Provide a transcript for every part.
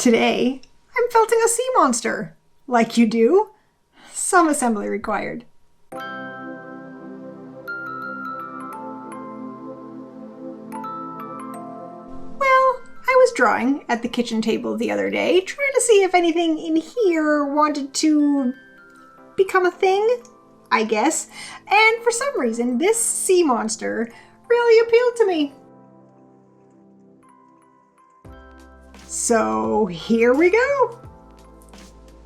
Today, I'm felting a sea monster. Like you do. Some assembly required. Well, I was drawing at the kitchen table the other day, trying to see if anything in here wanted to become a thing, I guess. And for some reason, this sea monster really appealed to me. So here we go.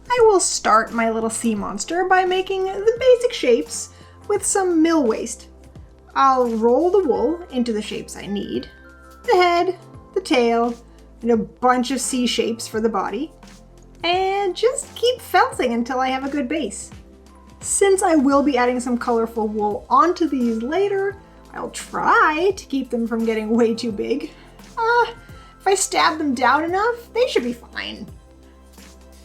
I will start my little sea monster by making the basic shapes with some mill waste. I'll roll the wool into the shapes I need. The head, the tail, and a bunch of sea shapes for the body. And just keep felting until I have a good base. Since I will be adding some colorful wool onto these later, I'll try to keep them from getting way too big. If I stab them down enough, they should be fine.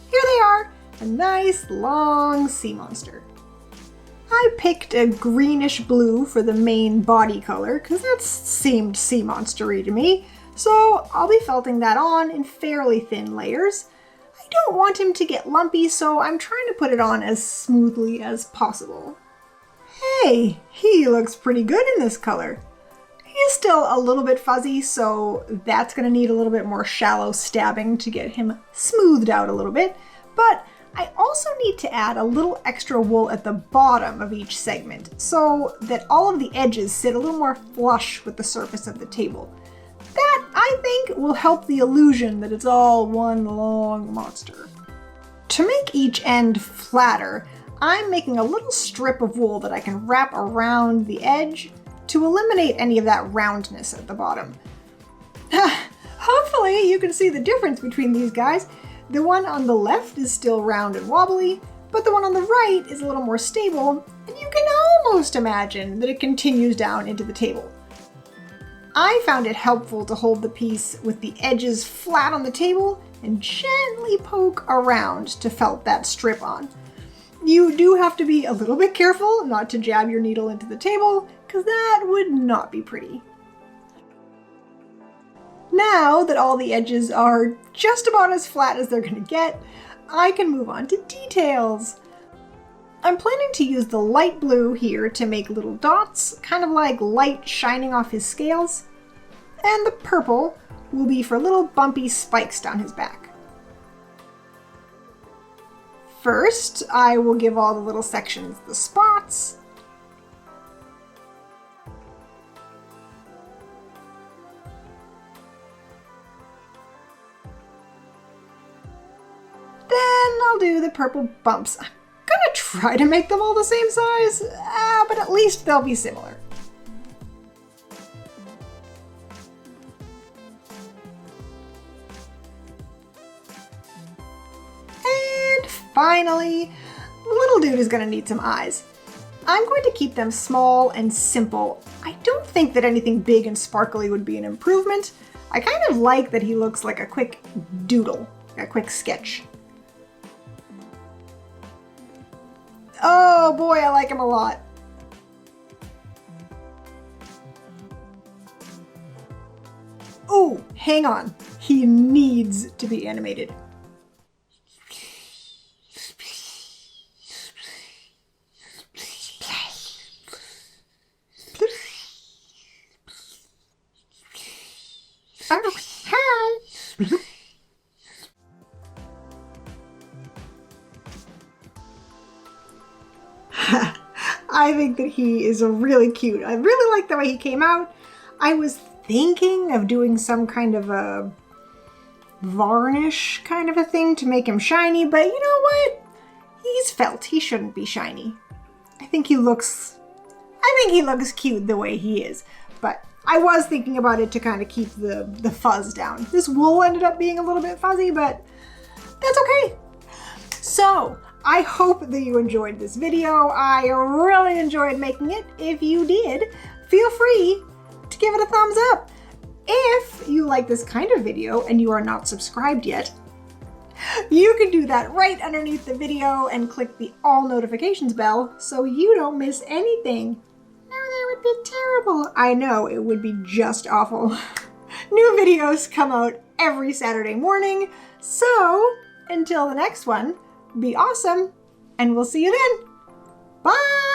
Here they are, a nice long sea monster. I picked a greenish blue for the main body color because that seemed sea monster-y to me, so I'll be felting that on in fairly thin layers. I don't want him to get lumpy, so I'm trying to put it on as smoothly as possible. Hey, he looks pretty good in this color. He's still a little bit fuzzy, so that's going to need a little bit more shallow stabbing to get him smoothed out a little bit. But I also need to add a little extra wool at the bottom of each segment so that all of the edges sit a little more flush with the surface of the table. That, I think, will help the illusion that it's all one long monster. To make each end flatter, I'm making a little strip of wool that I can wrap around the edge to eliminate any of that roundness at the bottom. Hopefully you can see the difference between these guys. The one on the left is still round and wobbly, but the one on the right is a little more stable, and you can almost imagine that it continues down into the table. I found it helpful to hold the piece with the edges flat on the table and gently poke around to felt that strip on. You do have to be a little bit careful not to jab your needle into the table, because that would not be pretty. Now that all the edges are just about as flat as they're going to get, I can move on to details. I'm planning to use the light blue here to make little dots, kind of like light shining off his scales, and the purple will be for little bumpy spikes down his back. First, I will give all the little sections the spots. Then I'll do the purple bumps. I'm gonna try to make them all the same size, but at least they'll be similar. And finally, little dude is gonna need some eyes. I'm going to keep them small and simple. I don't think that anything big and sparkly would be an improvement. I kind of like that he looks like a quick doodle, a quick sketch. Oh boy, I like him a lot. Oh, hang on. He needs to be animated. I think that he is really cute. I really like the way he came out. I was thinking of doing some kind of a varnish kind of a thing to make him shiny, but you know what? He's felt. He shouldn't be shiny. I think he looks cute the way he is, but I was thinking about it to kind of keep the fuzz down. This wool ended up being a little bit fuzzy, but that's okay. So, I hope that you enjoyed this video. I really enjoyed making it. If you did, feel free to give it a thumbs up. If you like this kind of video and you are not subscribed yet, you can do that right underneath the video and click the all notifications bell so you don't miss anything. No, that would be terrible. I know, it would be just awful. New videos come out every Saturday morning. So until the next one, be awesome, and we'll see you then. Bye!